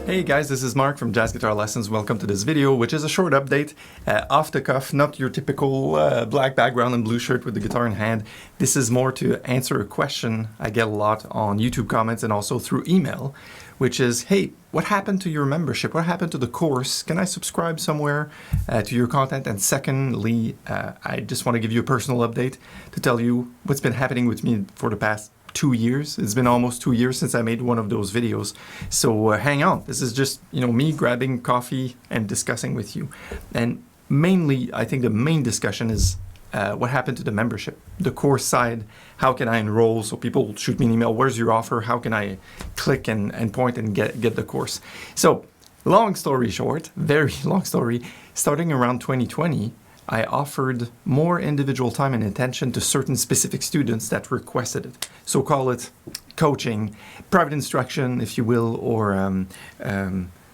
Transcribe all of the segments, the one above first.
Hey guys, this is Marc from Jazz Guitar Lessons. Welcome to this video, which is a short update, off the cuff, not your typical black background and blue shirt with the guitar in hand. This is more to answer a question I get a lot on YouTube comments and also through email, which is, hey, what happened to your membership? What happened to the course? Can I subscribe somewhere to your content? And secondly, I just want to give you a personal update to tell you what's been happening with me for the past 2 years. It's been almost 2 years since I made one of those videos. So hang on. This is just, me grabbing coffee and discussing with you. And mainly, I think the main discussion is what happened to the membership, the course side. How can I enroll? So people shoot me an email. Where's your offer? How can I click and point and get the course? So long story short, very long story, starting around 2020, I offered more individual time and attention to certain specific students that requested it. So call it coaching, private instruction, if you will, or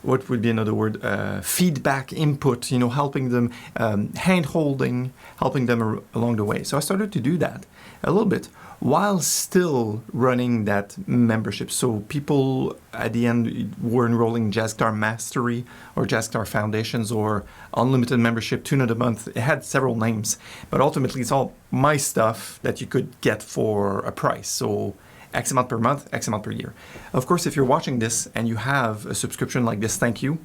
what would be another word? Feedback, input, helping them, hand-holding, helping them along the way. So I started to do that a little bit while still running that membership. So people at the end were enrolling Jazz Guitar Mastery or Jazz Guitar Foundations or Unlimited Membership, $200 a month. It had several names, but ultimately it's all my stuff that you could get for a price. So X amount per month, X amount per year. Of course, if you're watching this and you have a subscription like this, thank you.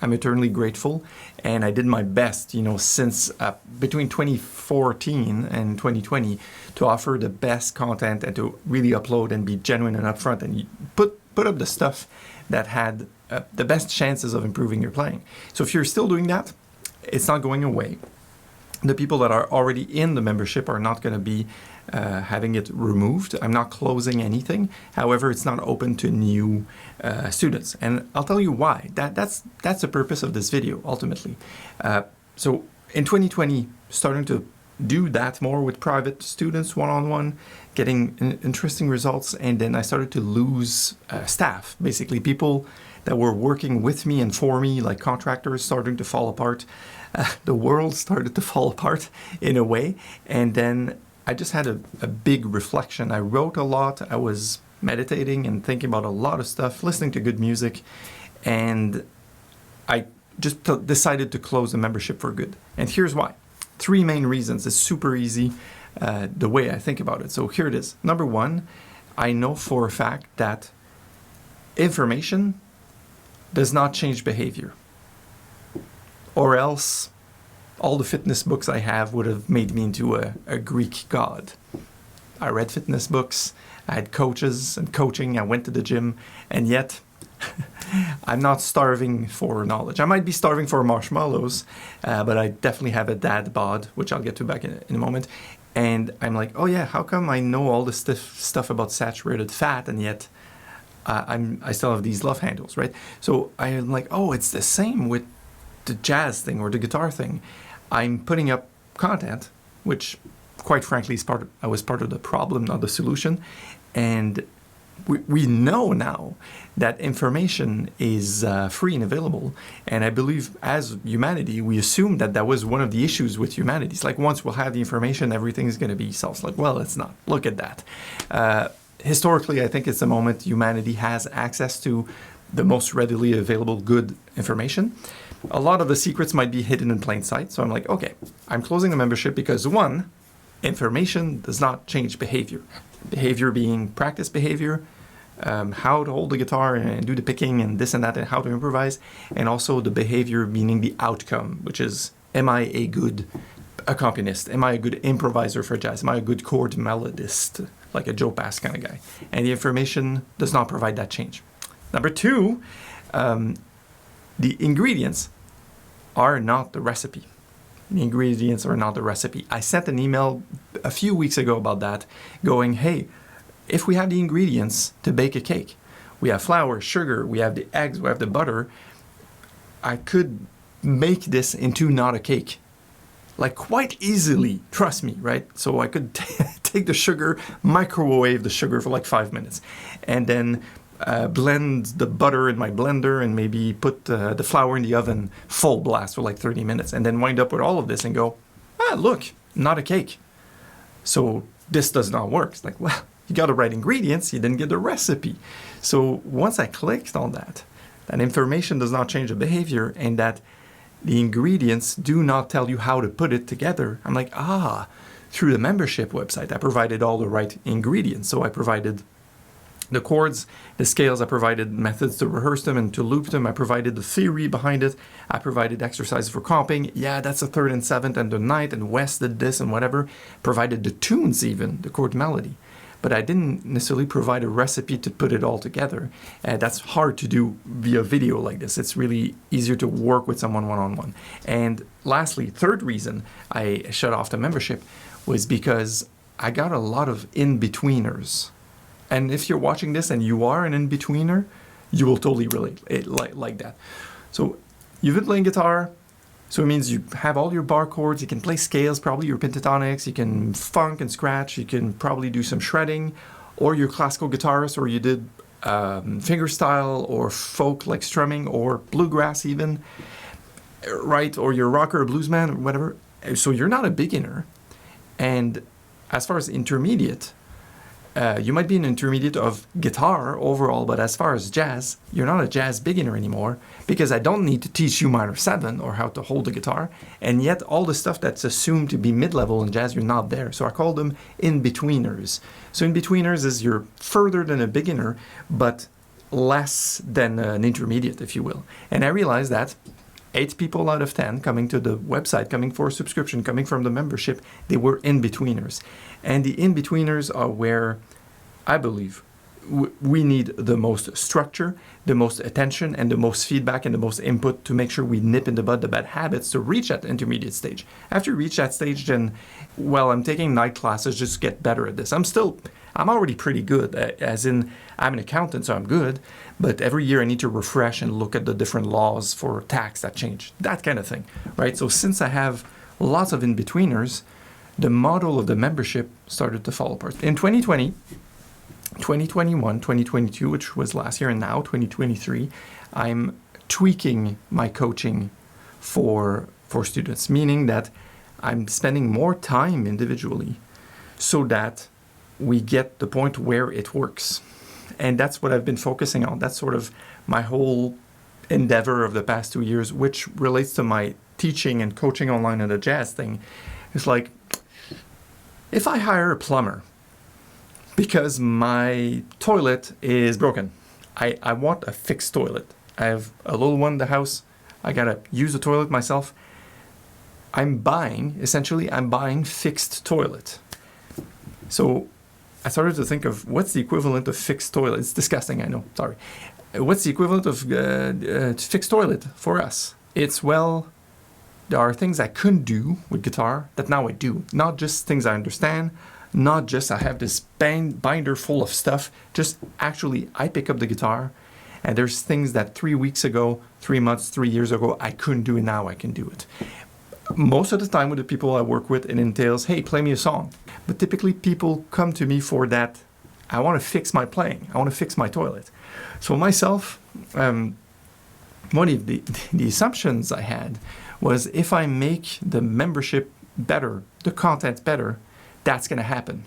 I'm eternally grateful, and I did my best, since between 2014 and 2020 to offer the best content and to really upload and be genuine and upfront and put up the stuff that had the best chances of improving your playing. So if you're still doing that, it's not going away. The people that are already in the membership are not going to be having it removed. I'm not closing anything. However, it's not open to new students. And I'll tell you why. That's the purpose of this video, ultimately. So in 2020, starting to do that more with private students, one-on-one, getting interesting results. And then I started to lose staff, basically people that were working with me and for me, like contractors, starting to fall apart. The world started to fall apart in a way. And then I just had a big reflection. I wrote a lot. I was meditating and thinking about a lot of stuff, listening to good music. And I just decided to close the membership for good. And here's why. 3 main reasons. It's super easy the way I think about it. So here it is. Number 1, I know for a fact that information does not change behavior. Or else all the fitness books I have would have made me into a Greek god. I read fitness books, I had coaches and coaching, I went to the gym, and yet I'm not starving for knowledge. I might be starving for marshmallows, but I definitely have a dad bod, which I'll get to back in a moment. And I'm like, oh yeah, how come I know all this stuff about saturated fat, and yet I still have these love handles, right? So I'm like, oh, it's the same with the jazz thing or the guitar thing. I'm putting up content, which quite frankly I was part of the problem, not the solution. And we know now that information is free and available. And I believe as humanity, we assume that was one of the issues with humanity. It's like once we'll have the information, everything's going to be solved. Like, well, it's not. Look at that. Historically, I think it's the moment humanity has access to the most readily available good information. A lot of the secrets might be hidden in plain sight. So I'm like, okay, I'm closing the membership because 1, information does not change behavior. Behavior being practice behavior, how to hold the guitar and do the picking and this and that and how to improvise. And also the behavior meaning the outcome, which is, am I a good accompanist? Am I a good improviser for jazz? Am I a good chord melodist, like a Joe Pass kind of guy? And the information does not provide that change. Number 2, the ingredients are not the recipe. The ingredients are not the recipe. I sent an email a few weeks ago about that, going, hey, if we have the ingredients to bake a cake, we have flour, sugar, we have the eggs, we have the butter, I could make this into not a cake. Like quite easily, trust me, right? So I could take the sugar, microwave the sugar for like 5 minutes, and then blend the butter in my blender and maybe put the flour in the oven full blast for like 30 minutes and then wind up with all of this and go, look, not a cake. So this does not work. It's like, well, you got the right ingredients, you didn't get the recipe. So once I clicked on that, that information does not change the behavior, and that the ingredients do not tell you how to put it together. I'm like, through the membership website, I provided all the right ingredients. So I provided the chords, the scales, I provided methods to rehearse them and to loop them. I provided the theory behind it. I provided exercises for comping. Yeah, that's the third and seventh and the ninth, and Wes did this and whatever. Provided the tunes even, the chord melody. But I didn't necessarily provide a recipe to put it all together. That's hard to do via video like this. It's really easier to work with someone one-on-one. And lastly, third reason I shut off the membership was because I got a lot of in-betweeners. And if you're watching this and you are an in-betweener, you will totally relate like that. So you've been playing guitar, so it means you have all your bar chords, you can play scales, probably your pentatonics, you can funk and scratch, you can probably do some shredding, or you're a classical guitarist, or you did fingerstyle or folk like strumming or bluegrass even, right? Or you're a rocker or bluesman or whatever. So you're not a beginner. And as far as intermediate, you might be an intermediate of guitar overall, but as far as jazz, you're not a jazz beginner anymore, because I don't need to teach you minor 7 or how to hold the guitar, and yet all the stuff that's assumed to be mid-level in jazz, you're not there. So I call them in-betweeners. So in-betweeners is you're further than a beginner, but less than an intermediate, if you will. And I realized that 8 people out of 10 coming to the website, coming for a subscription, coming from the membership, they were in-betweeners. And the in-betweeners are where I believe we need the most structure, the most attention, and the most feedback and the most input to make sure we nip in the bud the bad habits to reach that intermediate stage. After you reach that stage, then, well, I'm taking night classes just to get better at this. I'm already pretty good, as in I'm an accountant, so I'm good, but every year I need to refresh and look at the different laws for tax that change, that kind of thing, right? So since I have lots of in-betweeners, the model of the membership started to fall apart. In 2020, 2021, 2022, which was last year, and now 2023, I'm tweaking my coaching for students, meaning that I'm spending more time individually so that we get the point where it works. And that's what I've been focusing on. That's sort of my whole endeavor of the past 2 years, which relates to my teaching and coaching online and the jazz thing. It's like, if I hire a plumber because my toilet is broken, I want a fixed toilet. I have a little one in the house. I gotta use the toilet myself. I'm buying fixed toilet. So I started to think of what's the equivalent of fixed toilet. It's disgusting, I know, sorry. What's the equivalent of fixed toilet for us? It's, well, there are things I couldn't do with guitar that now I do. Not just things I understand, not just I have this binder full of stuff, just actually I pick up the guitar and there's things that 3 weeks ago, 3 months, 3 years ago, I couldn't do and now I can do it. Most of the time with the people I work with, it entails, hey, play me a song. But typically people come to me for that, I want to fix my playing, I want to fix my toilet. So myself, one of the assumptions I had was if I make the membership better, the content better, that's going to happen.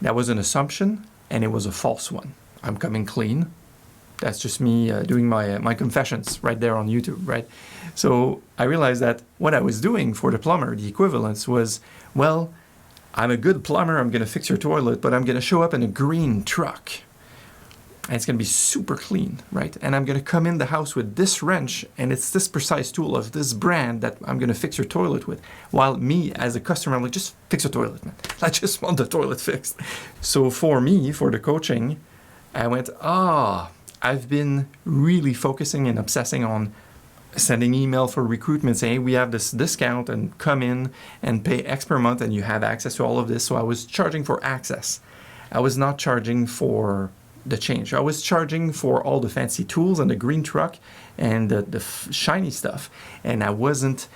That was an assumption, and it was a false one. I'm coming clean. That's just me doing my confessions right there on YouTube, right? So I realized that what I was doing for the plumber, the equivalence was, well, I'm a good plumber, I'm going to fix your toilet, but I'm going to show up in a green truck. And it's going to be super clean, right? And I'm going to come in the house with this wrench, and it's this precise tool of this brand that I'm going to fix your toilet with. While me, as a customer, I'm like, just fix a toilet, man. I just want the toilet fixed. So for me, for the coaching, I went, I've been really focusing and obsessing on sending email for recruitment, saying, hey, we have this discount and come in and pay X per month and you have access to all of this. So I was charging for access. I was not charging for the change. I was charging for all the fancy tools and the green truck and the shiny stuff. And I wasn't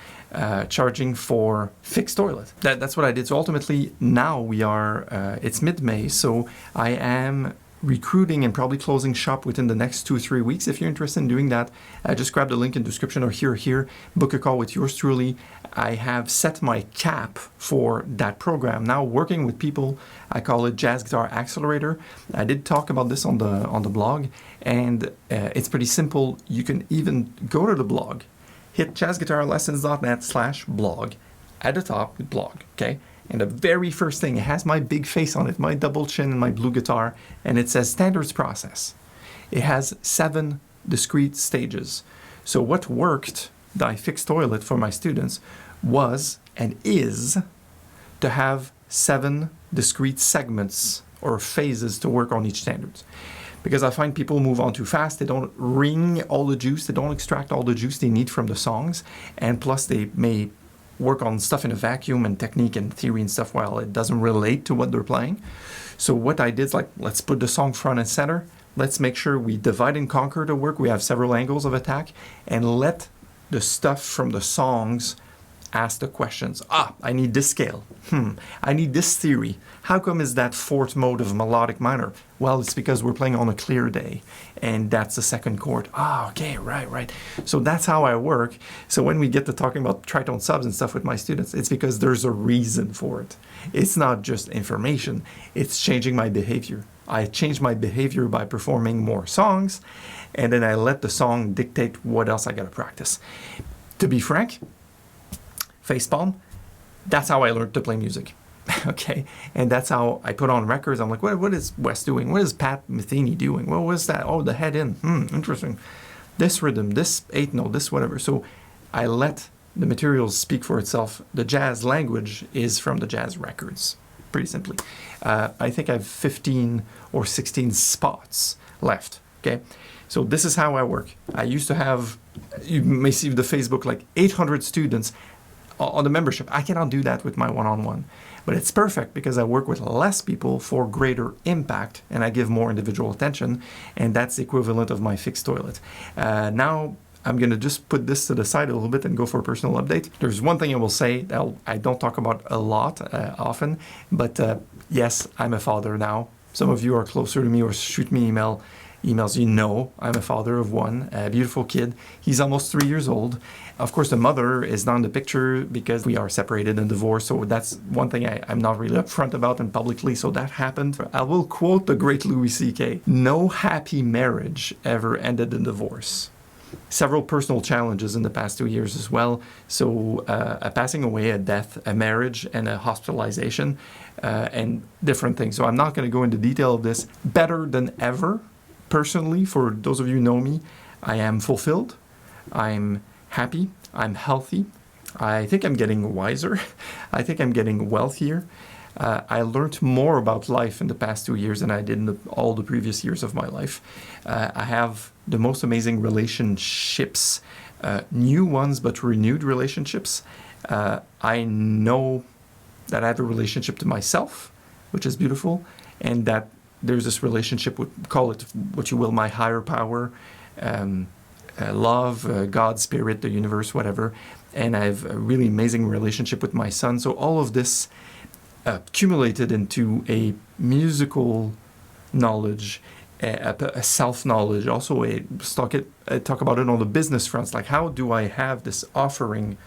charging for fixed toilet. That's what I did. So ultimately now we are, it's mid-May. So I am recruiting and probably closing shop within the next 2 or 3 weeks. If you're interested in doing that, just grab the link in the description or here, book a call with yours truly. I have set my cap for that program. Now working with people, I call it Jazz Guitar Accelerator. I did talk about this on the blog, and it's pretty simple. You can even go to the blog, hit jazzguitarlessons.net/blog at the top with blog, okay? And the very first thing, it has my big face on it, my double chin and my blue guitar, and it says standards process. It has 7 discrete stages. So what worked, that I fixed toilet for my students, was and is to have 7 discrete segments or phases to work on each standards. Because I find people move on too fast, they don't wring all the juice, they don't extract all the juice they need from the songs, and plus they may work on stuff in a vacuum and technique and theory and stuff while it doesn't relate to what they're playing. So what I did is like, let's put the song front and center. Let's make sure we divide and conquer the work. We have several angles of attack, and let the stuff from the songs ask the questions. I need this scale. I need this theory. How come is that 4th mode of melodic minor? Well, it's because we're playing on a clear day, and that's the 2nd chord. Okay, right. So that's how I work. So when we get to talking about tritone subs and stuff with my students, it's because there's a reason for it. It's not just information. It's changing my behavior. I change my behavior by performing more songs, and then I let the song dictate what else I gotta practice. To be frank, facepalm, that's how I learned to play music. Okay, and that's how I put on records. I'm like, what is Wes doing? What is Pat Metheny doing? What was that? Oh, the head in. Interesting. This rhythm, this 8th note, this whatever. So I let the materials speak for itself. The jazz language is from the jazz records, pretty simply. I think I have 15 or 16 spots left. Okay, so this is how I work. I used to have, you may see the Facebook, like 800 students on the membership. I cannot do that with my one-on-one, but it's perfect because I work with less people for greater impact, and I give more individual attention, and that's the equivalent of my fixed toilet. Now I'm going to just put this to the side a little bit and go for a personal update. There's one thing I will say that I don't talk about a lot often, but yes, I'm a father now. Some of you are closer to me or shoot me emails, you know I'm a father of one, a beautiful kid. He's almost 3 years old. Of course, the mother is not in the picture because we are separated and divorced, so that's one thing I'm not really upfront about and publicly, so that happened. I will quote the great Louis C.K. No happy marriage ever ended in divorce. Several personal challenges in the past 2 years as well. So a passing away, a death, a marriage, and a hospitalization, and different things. So I'm not going to go into detail of this. Better than ever. Personally, for those of you who know me, I am fulfilled, I'm happy, I'm healthy, I think I'm getting wiser, I think I'm getting wealthier. I learned more about life in the past 2 years than I did in all the previous years of my life. I have the most amazing relationships, new ones but renewed relationships. I know that I have a relationship to myself, which is beautiful, and that there's this relationship with, call it what you will, my higher power, love, God, spirit, the universe, whatever. And I have a really amazing relationship with my son. So all of this accumulated into a musical knowledge, a self-knowledge, also talk about it on the business fronts, like how do I have this offering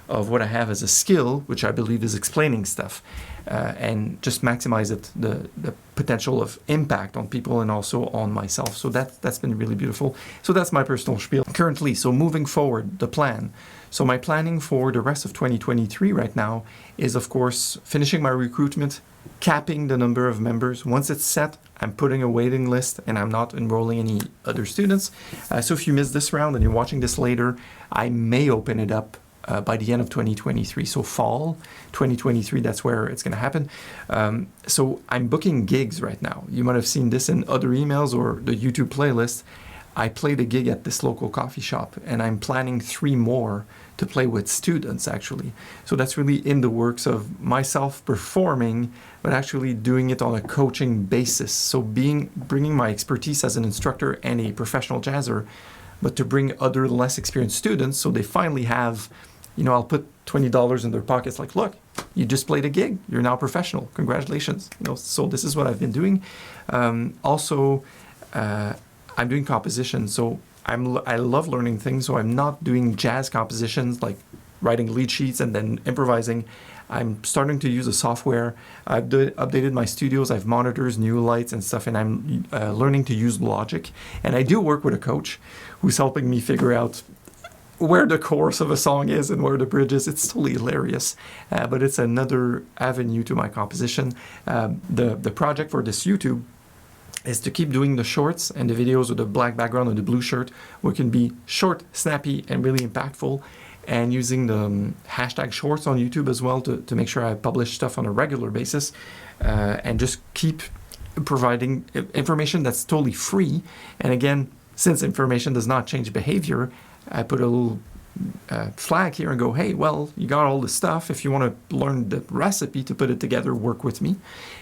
of what I have as a skill, which I believe is explaining stuff, and just maximize it, the potential of impact on people and also on myself. So that's been really beautiful. So that's my personal spiel currently. So moving forward, the plan. So my planning for the rest of 2023 right now is, of course, finishing my recruitment, capping the number of members. Once it's set, I'm putting a waiting list and I'm not enrolling any other students. So if you missed this round and you're watching this later, I may open it up by the end of 2023. So fall 2023, that's where it's going to happen. So I'm booking gigs right now. You might have seen this in other emails or the YouTube playlist. I played a gig at this local coffee shop, and I'm planning 3 more to play with students, actually. So that's really in the works of myself performing, but actually doing it on a coaching basis. So bringing my expertise as an instructor and a professional jazzer, but to bring other less experienced students so they finally have I'll put $20 in their pockets, like, look, you just played a gig. You're now professional. Congratulations. So this is what I've been doing. Also, I'm doing composition. So I love learning things. So I'm not doing jazz compositions, like writing lead sheets and then improvising. I'm starting to use a software. I've updated my studios. I have monitors, new lights and stuff, and I'm learning to use Logic. And I do work with a coach who's helping me figure out where the chorus of a song is and where the bridge is. It's totally hilarious, but it's another avenue to my composition. The project for this YouTube is to keep doing the shorts and the videos with the black background and the blue shirt, which can be short, snappy, and really impactful, and using the hashtag shorts on YouTube as well to make sure I publish stuff on a regular basis, and just keep providing information that's totally free. And again, since information does not change behavior, I put a little flag here and go, hey, well, you got all this stuff. If you want to learn the recipe to put it together, work with me.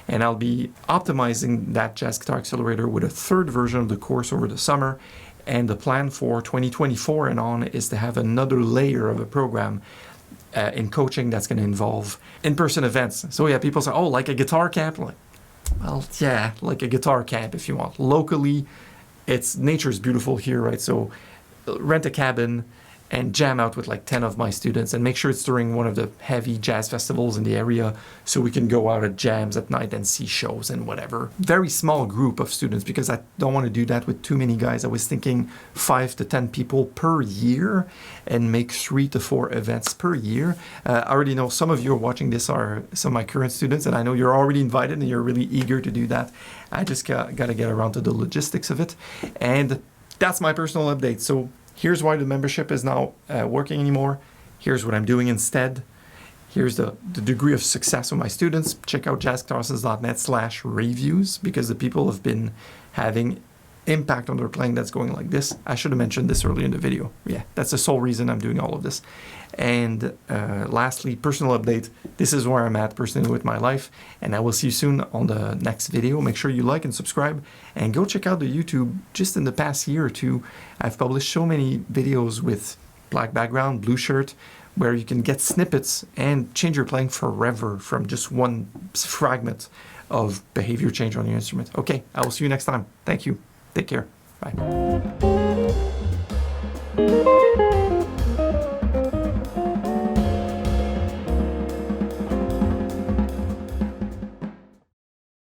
And I'll be optimizing that Jazz Guitar Accelerator with a third version of the course over the summer. And the plan for 2024 and on is to have another layer of a program in coaching that's going to involve in-person events. So yeah, people say, oh, like a guitar camp? Like, well, yeah, like a guitar camp if you want. Locally, nature's beautiful here, right? So rent a cabin and jam out with like 10 of my students, and make sure it's during one of the heavy jazz festivals in the area so we can go out at jams at night and see shows and whatever. Very small group of students, because I don't want to do that with too many guys. I was thinking 5 to 10 people per year and make 3 to 4 events per year. I already know some of you are watching this are some of my current students, and I know you're already invited and you're really eager to do that. I just got to get around to the logistics of it. And that's my personal update. So here's why the membership is not working anymore. Here's what I'm doing instead. Here's the degree of success of my students. Check out jazzguitarlessons.net/reviews, because the people have been having impact on their playing that's going like this. I should have mentioned this earlier in the video. Yeah, that's the sole reason I'm doing all of this. And lastly, personal update. This is where I'm at personally with my life, and I will see you soon on the next video. Make sure you like and subscribe, and go check out the YouTube. Just in the past year or two, I've published so many videos with black background, blue shirt, where you can get snippets and change your playing forever from just one fragment of behavior change on your instrument. Okay, I will see you next time. Thank you. Take care. Bye.